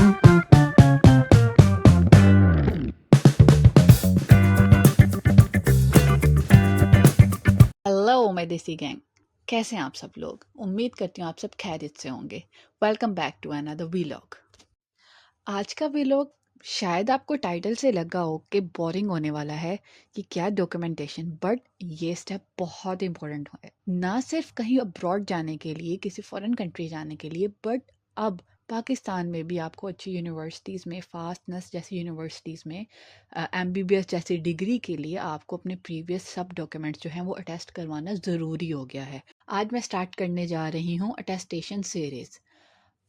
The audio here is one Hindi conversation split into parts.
हेलो माय देसी गैंग, कैसे हैं आप सब लोग। उम्मीद करती हूँ आप सब खैरियत से होंगे। Welcome back to another vlog. आज का वीलॉग शायद आपको टाइटल से लगा हो कि बोरिंग होने वाला है कि क्या डॉक्यूमेंटेशन, बट ये स्टेप बहुत इंपॉर्टेंट है, ना सिर्फ कहीं अब्रॉड जाने के लिए, किसी फॉरेन कंट्री जाने के लिए, बट अब पाकिस्तान में भी आपको अच्छी यूनिवर्सिटीज़ में, फास्टनेस जैसी यूनिवर्सिटीज़ में, एमबीबीएस जैसी डिग्री के लिए आपको अपने प्रीवियस सब डॉक्यूमेंट्स जो हैं वो अटेस्ट करवाना ज़रूरी हो गया है। आज मैं स्टार्ट करने जा रही हूँ अटेस्टेशन सीरीज़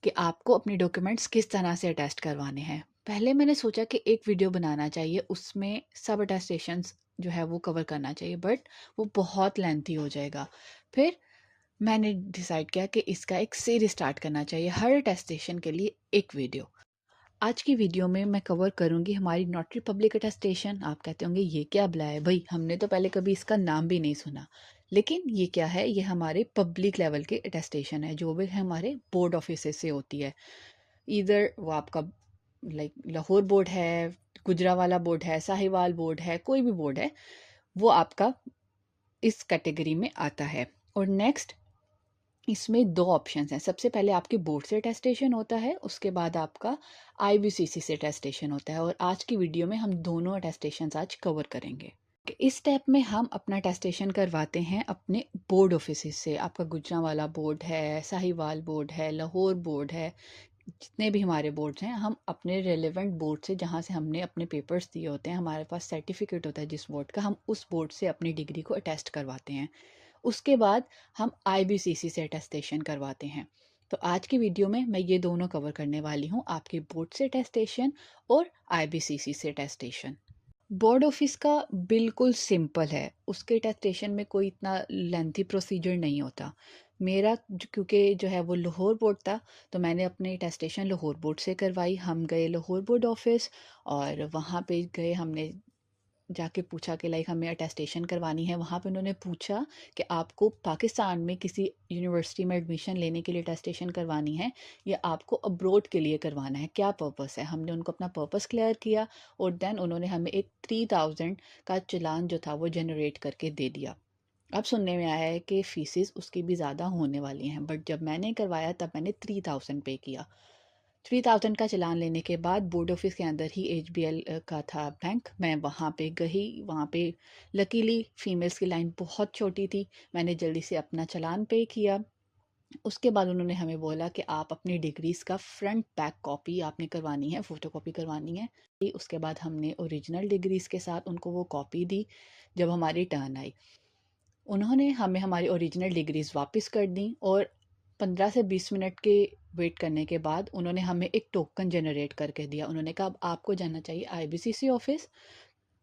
कि आपको अपने डॉक्यूमेंट्स किस तरह से अटेस्ट करवाने हैं। पहले मैंने सोचा कि एक वीडियो बनाना चाहिए, उसमें सब अटेस्टेशंस जो है वो कवर करना चाहिए, बट वो बहुत लेंथी हो जाएगा। फिर मैंने डिसाइड किया कि इसका एक सीरीज स्टार्ट करना चाहिए, हर अटेस्टेशन के लिए एक वीडियो। आज की वीडियो में मैं कवर करूंगी हमारी नोटरी पब्लिक अटेस्टेशन। आप कहते होंगे ये क्या बला है भाई, हमने तो पहले कभी इसका नाम भी नहीं सुना। लेकिन ये क्या है, ये हमारे पब्लिक लेवल के अटेस्टेशन है, जो भी हमारे बोर्ड ऑफिस से होती है। इधर वो आपका लाइक लाहौर बोर्ड है, गुजरावाला बोर्ड है, साहिवाल बोर्ड है, कोई भी बोर्ड है, वो आपका इस कैटेगरी में आता है। और नेक्स्ट इसमें दो ऑप्शंस हैं। सबसे पहले आपके बोर्ड से अटेस्टेशन होता है, उसके बाद आपका आईबीसीसी से अटेस्टेशन होता है। और आज की वीडियो में हम दोनों अटेस्टेशन आज कवर करेंगे। इस स्टेप में हम अपना अटेस्टेशन करवाते हैं अपने बोर्ड ऑफिस से। आपका गुजरांवाला बोर्ड है, साहिवाल बोर्ड है, लाहौर बोर्ड है, जितने भी हमारे बोर्ड्स हैं, हम अपने रेलेवेंट बोर्ड से, जहाँ से हमने अपने पेपर्स दिए होते हैं, हमारे पास सर्टिफिकेट होता है जिस बोर्ड का, हम उस बोर्ड से अपनी डिग्री को अटेस्ट करवाते हैं। उसके बाद हम आईबीसीसी से अटेस्टेशन करवाते हैं। तो आज की वीडियो में मैं ये दोनों कवर करने वाली हूँ, आपके बोर्ड से अटेस्टेशन और आईबीसीसी से अटेस्टेशन। बोर्ड ऑफिस का बिल्कुल सिंपल है, उसके अटेस्टेशन में कोई इतना लेंथी प्रोसीजर नहीं होता। मेरा क्योंकि जो है वो लाहौर बोर्ड था, तो मैंने अपनी अटेस्टेशन लाहौर बोर्ड से करवाई। हम गए लाहौर बोर्ड ऑफिस और वहाँ पे गए, हमने जाके पूछा कि लाइक हमें अटेस्टेशन करवानी है। वहाँ पे उन्होंने पूछा कि आपको पाकिस्तान में किसी यूनिवर्सिटी में एडमिशन लेने के लिए अटेस्टेशन करवानी है या आपको अब्रोड के लिए करवाना है, क्या पर्पस है। हमने उनको अपना पर्पस क्लियर किया और देन उन्होंने हमें एक 3000 का चालान जो था वो जनरेट करके दे दिया। अब सुनने में आया है कि फीसिस उसकी भी ज़्यादा होने वाली हैं, बट जब मैंने करवाया तब मैंने 3000 पे किया। 3000 का चालान लेने के बाद बोर्ड ऑफिस के अंदर ही एचबीएल का था बैंक, मैं वहाँ पे गई। वहाँ पे लकीली फीमेल्स की लाइन बहुत छोटी थी, मैंने जल्दी से अपना चालान पे किया। उसके बाद उन्होंने हमें बोला कि आप अपनी डिग्रीज का फ्रंट बैक कॉपी आपने करवानी है, फ़ोटो कॉपी करवानी है। उसके बाद हमने ओरिजिनल डिग्रीज के साथ उनको वो कॉपी दी। जब हमारी टर्न आई, उन्होंने हमें हमारी ओरिजिनल डिग्रीज वापस कर दी और 15 से 20 मिनट के वेट करने के बाद उन्होंने हमें एक टोकन जनरेट करके दिया। उन्होंने कहा अब आपको जाना चाहिए आईबीसीसी ऑफिस,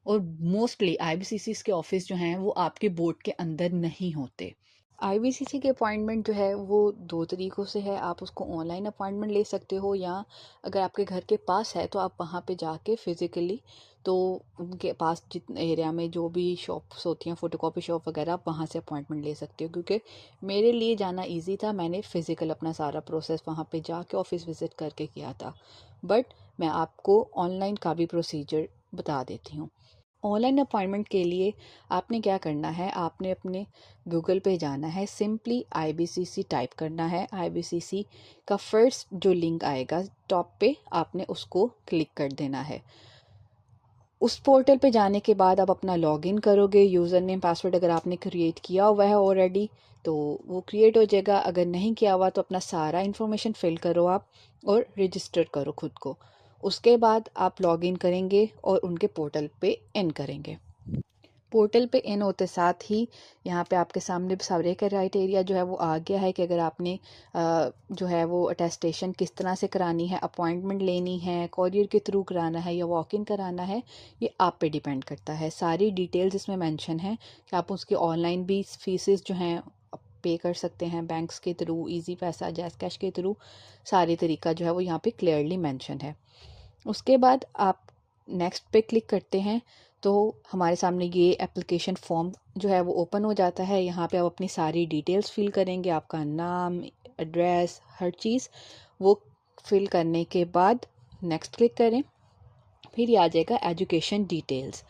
और मोस्टली आईबीसीसी के ऑफिस जो हैं वो आपके बोर्ड के अंदर नहीं होते। आईबीसीसी के अपॉइंटमेंट जो है वो दो तरीक़ों से है, आप उसको ऑनलाइन अपॉइंटमेंट ले सकते हो, या अगर आपके घर के पास है तो आप वहाँ पे जाके फ़िज़िकली, तो उनके पास जितने एरिया में जो भी शॉप्स होती हैं, फ़ोटोकॉपी शॉप वगैरह, आप वहाँ से अपॉइंटमेंट ले सकते हो। क्योंकि मेरे लिए जाना ईजी था, मैंने फ़िज़िकल अपना सारा प्रोसेस वहाँ पे जाके ऑफिस विज़िट करके किया था। बट मैं आपको ऑनलाइन का भी प्रोसीजर बता देती हूँ। ऑनलाइन अपॉइंटमेंट के लिए आपने क्या करना है, आपने अपने गूगल पे जाना है, सिंपली आईबीसीसी टाइप करना है। आईबीसीसी का फर्स्ट जो लिंक आएगा टॉप पे, आपने उसको क्लिक कर देना है। उस पोर्टल पे जाने के बाद आप अपना लॉगिन करोगे, यूज़र नेम पासवर्ड अगर आपने क्रिएट किया हुआ है ऑलरेडी तो वो क्रिएट हो जाएगा, अगर नहीं किया हुआ तो अपना सारा इन्फॉर्मेशन फिल करो आप और रजिस्टर करो खुद को। उसके बाद आप लॉगिन करेंगे और उनके पोर्टल पे इन करेंगे। पोर्टल पे इन होते साथ ही यहाँ पे आपके सामने सारे क्राइटेरिया जो है वो आ गया है कि अगर आपने जो है वो अटेस्टेशन किस तरह से करानी है, अपॉइंटमेंट लेनी है, कॉरियर के थ्रू कराना है या वॉक इन कराना है, ये आप पे डिपेंड करता है। सारी डिटेल्स इसमें मेंशन है कि आप उसकी ऑनलाइन भी फीसेस जो हैं पे कर सकते हैं, बैंक्स के थ्रू, इजी पैसा, जैज़ कैश के थ्रू, सारी तरीका जो है वो यहाँ पे क्लियरली मेंशन है। उसके बाद आप नेक्स्ट पे क्लिक करते हैं तो हमारे सामने ये एप्लीकेशन फॉर्म जो है वो ओपन हो जाता है। यहाँ पे आप अपनी सारी डिटेल्स फिल करेंगे, आपका नाम, एड्रेस, हर चीज़ वो फिल करने के बाद नेक्स्ट क्लिक करें। फिर ये आ जाएगा एजुकेशन डिटेल्स।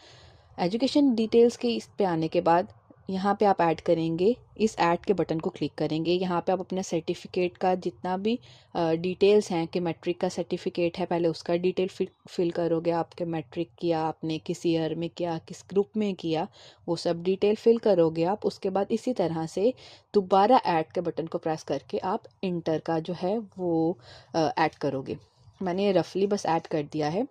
एजुकेशन डिटेल्स के इस पे आने के बाद यहाँ पे आप ऐड करेंगे, इस ऐड के बटन को क्लिक करेंगे। यहाँ पे आप अपने सर्टिफिकेट का जितना भी डिटेल्स हैं कि मैट्रिक का सर्टिफिकेट है, पहले उसका डिटेल फिल करोगे, आपके मैट्रिक किया आपने किस ईयर में किया, किस ग्रुप में किया, वो सब डिटेल फिल करोगे आप। उसके बाद इसी तरह से दोबारा ऐड के बटन को प्रेस करके आप इंटर का जो है वो ऐड करोगे। मैंने रफली बस ऐड कर दिया है।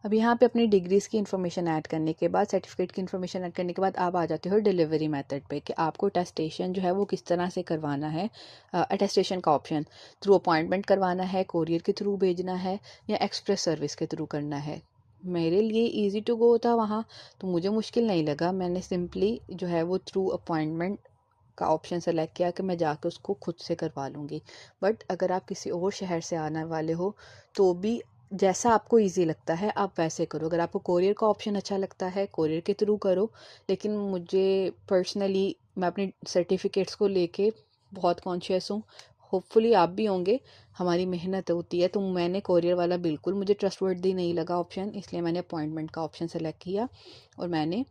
अब यहाँ पे अपनी डिग्रीज़ की इन्फॉर्मेशन ऐड करने के बाद, सर्टिफिकेट की इन्फॉर्मेशन ऐड करने के बाद आप आ जाते हो डिलीवरी मेथड पे कि आपको अटेस्टेशन जो है वो किस तरह से करवाना है। अटेस्टेशन का ऑप्शन थ्रू अपॉइंटमेंट करवाना है, कोरियर के थ्रू भेजना है, या एक्सप्रेस सर्विस के थ्रू करना है। मेरे लिए ईजी टू गो था वहाँ, तो मुझे मुश्किल नहीं लगा। मैंने सिंपली जो है वो थ्रू अपॉइंटमेंट का ऑप्शन सेलेक्ट किया कि मैं जाकर उसको खुद से करवा लूँगी। बट अगर आप किसी और शहर से आने वाले हो तो भी जैसा आपको इजी लगता है आप वैसे करो। अगर आपको कोरियर का ऑप्शन अच्छा लगता है कोरियर के थ्रू करो, लेकिन मुझे पर्सनली, मैं अपनी सर्टिफिकेट्स को लेके बहुत कॉन्शियस हूँ, होपफुली आप भी होंगे। हमारी मेहनत होती है, तो मैंने कोरियर वाला बिल्कुल मुझे ट्रस्टवर्दी नहीं लगा ऑप्शन, इसलिए मैंने अपॉइंटमेंट का ऑप्शन सेलेक्ट किया और मैंने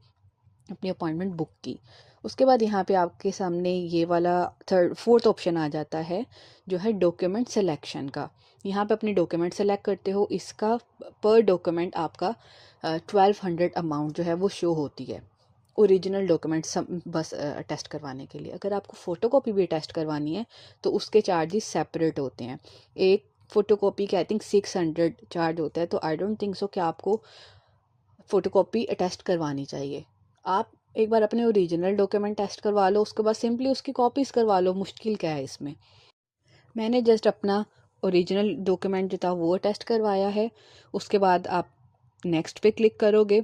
अपनी अपॉइंटमेंट बुक की। उसके बाद यहाँ पे आपके सामने ये वाला फोर्थ ऑप्शन आ जाता है जो है डॉक्यूमेंट सिलेक्शन का। यहाँ पे अपनी डॉक्यूमेंट सेलेक्ट करते हो। इसका पर डॉक्यूमेंट आपका 1200 अमाउंट जो है वो शो होती है ओरिजिनल डॉक्यूमेंट बस अटेस्ट करवाने के लिए। अगर आपको फ़ोटोकॉपी भी अटेस्ट करवानी है तो उसके चार्जेस सेपरेट होते हैं। एक फ़ोटोकॉपी के आई थिंक 600 चार्ज होता है, तो आई डोंट थिंक सो कि आपको फ़ोटोकॉपी अटेस्ट करवानी चाहिए। आप एक बार अपने ओरिजिनल डॉक्यूमेंट टेस्ट करवा लो, उसके बाद सिंपली उसकी कॉपीज़ करवा लो। मुश्किल क्या है इसमें। मैंने जस्ट अपना ओरिजिनल डॉक्यूमेंट जो था वो टेस्ट करवाया है। उसके बाद आप नेक्स्ट पे क्लिक करोगे।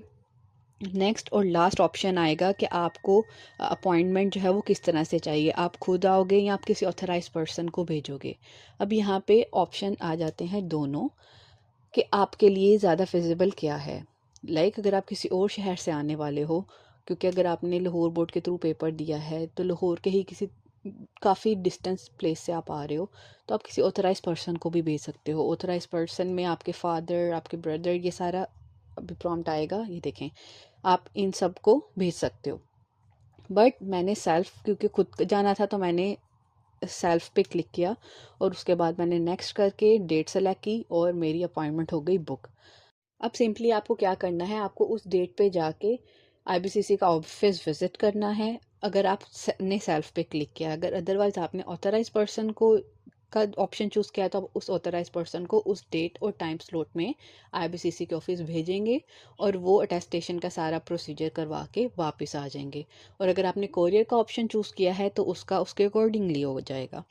नेक्स्ट और लास्ट ऑप्शन आएगा कि आपको अपॉइंटमेंट जो है वो किस तरह से चाहिए, आप खुद आओगे या आप किसी ऑथराइज पर्सन को भेजोगे। अब यहाँ पे ऑप्शन आ जाते हैं दोनों कि आपके लिए ज़्यादा फिजिबल क्या है। अगर आप किसी और शहर से आने वाले हो, क्योंकि अगर आपने लाहौर बोर्ड के थ्रू पेपर दिया है तो लाहौर के ही किसी काफ़ी डिस्टेंस प्लेस से आप आ रहे हो, तो आप किसी ऑथराइज पर्सन को भी भेज सकते हो। ऑथराइज पर्सन में आपके फादर, आपके ब्रदर, ये सारा अभी प्रॉम्प्ट आएगा, ये देखें, आप इन सब को भेज सकते हो। बट मैंने सेल्फ क्योंकि खुद जाना था तो मैंने सेल्फ पे क्लिक किया और उसके बाद मैंने नेक्स्ट करके डेट सेलेक्ट की और मेरी अपॉइंटमेंट हो गई बुक। अब सिंपली आपको क्या करना है, आपको उस डेट पे जाके आईबीसीसी का ऑफिस विजिट करना है। अगर आप ने सेल्फ पे क्लिक किया, अगर अदरवाइज आपने ऑथराइज पर्सन को का ऑप्शन चूज़ किया तो आप उस ऑथराइज पर्सन को उस डेट और टाइम स्लॉट में आईबीसीसी के ऑफिस भेजेंगे और वो अटेस्टेशन का सारा प्रोसीजर करवा के वापस आ जाएंगे। और अगर आपने कोरियर का ऑप्शन चूज़ किया है तो उसका उसके अकॉर्डिंगली हो जाएगा।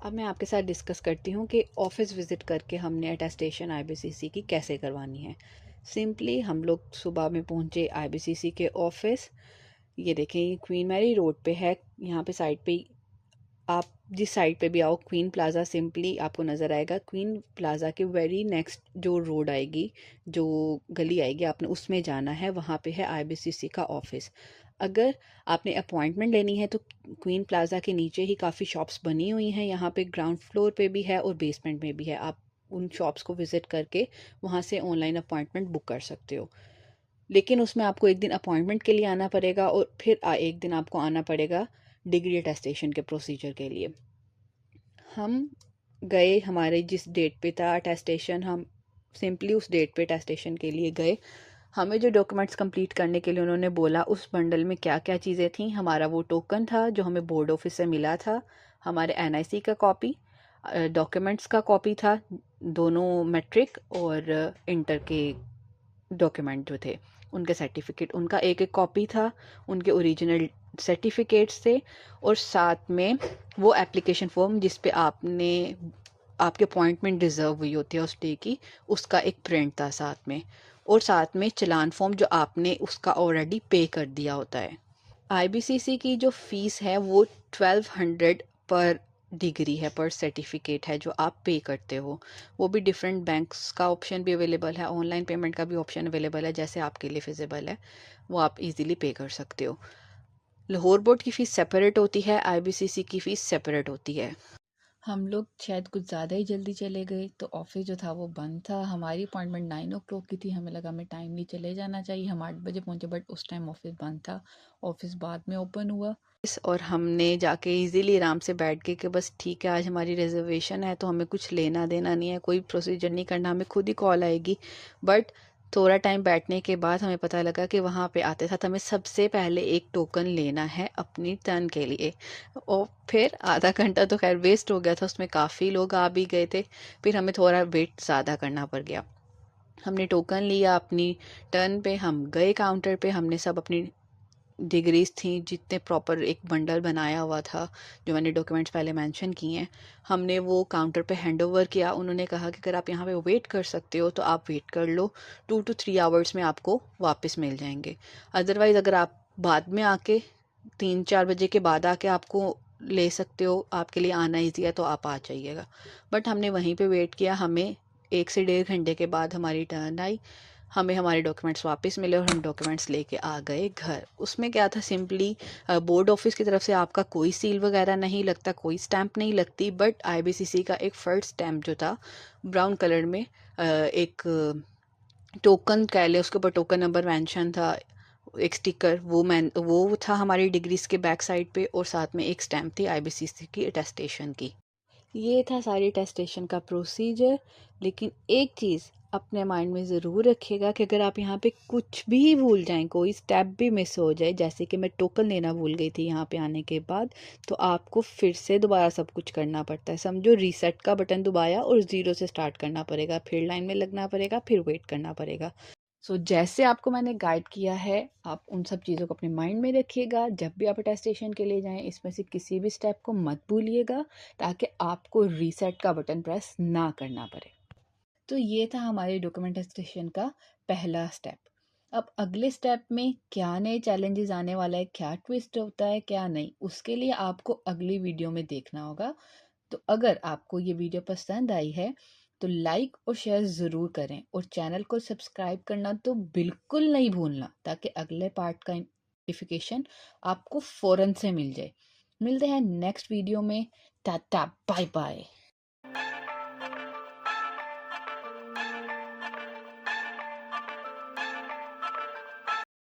अब मैं आपके साथ डिस्कस करती हूँ कि ऑफ़िस विज़िट करके हमने अटेस्टेशन आईबीसीसी की कैसे करवानी है। सिंपली हम लोग सुबह में पहुँचे आईबीसीसी के ऑफ़िस। ये देखें, ये क्वीन मैरी रोड पे है। यहाँ पे साइड पे आप जिस साइड पे भी आओ, क्वीन प्लाज़ा सिंपली आपको नज़र आएगा। क्वीन प्लाज़ा के वेरी नेक्स्ट जो रोड आएगी, जो गली आएगी, आपने उसमें जाना है। वहाँ पे है आईबीसीसी का ऑफ़िस। अगर आपने अपॉइंटमेंट लेनी है तो क्वीन प्लाज़ा के नीचे ही काफ़ी शॉप्स बनी हुई हैं। यहाँ पे ग्राउंड फ्लोर पे भी है और बेसमेंट में भी है। आप उन शॉप्स को विज़िट करके वहाँ से ऑनलाइन अपॉइंटमेंट बुक कर सकते हो। लेकिन उसमें आपको एक दिन अपॉइंटमेंट के लिए आना पड़ेगा और फिर एक दिन आपको आना पड़ेगा डिग्री अटेस्टेशन के प्रोसीजर के लिए। हम गए, हमारे जिस डेट पे था अटेस्टेशन, हम सिंपली उस डेट पे अटेस्टेशन के लिए गए। हमें जो डॉक्यूमेंट्स कंप्लीट करने के लिए उन्होंने बोला, उस बंडल में क्या क्या चीज़ें थीं, हमारा वो टोकन था जो हमें बोर्ड ऑफिस से मिला था, हमारे एनआईसी का कॉपी, डॉक्यूमेंट्स का कॉपी था, दोनों मैट्रिक और इंटर के डॉक्यूमेंट जो थे उनके सर्टिफिकेट, उनका एक एक कॉपी था, उनके ओरिजिनल सर्टिफिकेट्स थे, और साथ में वो एप्लीकेशन फॉर्म जिस पे आपने आपकी अपॉइंटमेंट रिजर्व हुई होती है उस डे की, उसका एक प्रिंट था साथ में, और साथ में चलान फॉर्म जो आपने उसका ऑलरेडी पे कर दिया होता है। आईबीसीसी की जो फ़ीस है वो 1200 पर डिग्री है, पर सर्टिफिकेट है जो आप पे करते हो। वो भी डिफरेंट बैंक्स का ऑप्शन भी अवेलेबल है, ऑनलाइन पेमेंट का भी ऑप्शन अवेलेबल है, जैसे आपके लिए फिजिबल है वो आप इजीली पे कर सकते हो। लाहौर बोर्ड की फ़ीस सेपरेट होती है, आईबीसीसी की फ़ीस सेपरेट होती है। हम लोग शायद कुछ ज़्यादा ही जल्दी चले गए, तो ऑफ़िस जो था वो बंद था। हमारी अपॉइंटमेंट 9 ओ क्लॉक की थी, हमें लगा हमें टाइमली चले जाना चाहिए। हम 8 बजे पहुँचे, बट उस टाइम ऑफ़िस बंद था। ऑफ़िस बाद में ओपन हुआ और हमने जाके इज़ीली आराम से बैठ के कि बस ठीक है, आज हमारी रिज़र्वेशन है तो हमें कुछ लेना देना नहीं है, कोई प्रोसीजर नहीं करना, हमें खुद ही कॉल आएगी। बट थोड़ा टाइम बैठने के बाद हमें पता लगा कि वहाँ पे आते साथ हमें सबसे पहले एक टोकन लेना है अपनी टर्न के लिए। और फिर आधा घंटा तो खैर वेस्ट हो गया था, उसमें काफ़ी लोग आ भी गए थे। फिर हमें थोड़ा वेट ज़्यादा करना पड़ गया। हमने टोकन लिया अपनी टर्न पे, हम गए काउंटर पे, हमने सब अपनी डिग्रीज थी जितने प्रॉपर एक बंडल बनाया हुआ था, जो मैंने डॉक्यूमेंट्स पहले मेंशन किए हैं, हमने वो काउंटर पे हैंड ओवर किया। उन्होंने कहा कि अगर आप यहाँ पे वेट कर सकते हो तो आप वेट कर लो, 2 to 3 आवर्स में आपको वापस मिल जाएंगे। अदरवाइज़ अगर आप बाद में आके 3-4 बजे के बाद आके आपको ले सकते हो, आपके लिए आना ईजी है तो आप आ जाइएगा। बट हमने वहीं पे वेट किया, हमें 1 से 1.5 घंटे के बाद हमारी टर्न आई। हमें हमारे डॉक्यूमेंट्स वापस मिले और हम डॉक्यूमेंट्स लेके आ गए घर। उसमें क्या था, सिंपली बोर्ड ऑफिस की तरफ से आपका कोई सील वगैरह नहीं लगता, कोई स्टैंप नहीं लगती, बट आईबीसीसी का एक फर्स्ट स्टैंप जो था ब्राउन कलर में, एक टोकन कह ले, उसके ऊपर टोकन नंबर मेंशन था, एक स्टिकर वो था हमारी डिग्रीज के बैक साइड पे, और साथ में एक स्टैंप थी आईबीसीसी की अटेस्टेशन की। ये था सारी टेस्टेशन का प्रोसीजर। लेकिन एक चीज़ अपने माइंड में ज़रूर रखिएगा कि अगर आप यहाँ पे कुछ भी भूल जाएं, कोई स्टेप भी मिस हो जाए, जैसे कि मैं टोकन लेना भूल गई थी यहाँ पे आने के बाद, तो आपको फिर से दोबारा सब कुछ करना पड़ता है। समझो रीसेट का बटन दबाया और ज़ीरो से स्टार्ट करना पड़ेगा, फिर लाइन में लगना पड़ेगा, फिर वेट करना पड़ेगा। जैसे आपको मैंने गाइड किया है, आप उन सब चीज़ों को अपने माइंड में रखिएगा। जब भी आप अटेस्टेशन के लिए जाएं, इसमें से किसी भी स्टेप को मत भूलिएगा, ताकि आपको रीसेट का बटन प्रेस ना करना पड़े। तो ये था हमारे डॉक्यूमेंट अटेस्टेशन का पहला स्टेप। अब अगले स्टेप में क्या नए चैलेंजेस आने वाला है, क्या ट्विस्ट होता है, क्या नहीं, उसके लिए आपको अगली वीडियो में देखना होगा। तो अगर आपको ये वीडियो पसंद आई है तो लाइक और शेयर ज़रूर करें, और चैनल को सब्सक्राइब करना तो बिल्कुल नहीं भूलना, ताकि अगले पार्ट का नोटिफिकेशन आपको फ़ौरन से मिल जाए। मिलते हैं नेक्स्ट वीडियो में। टाटा बाय बाय।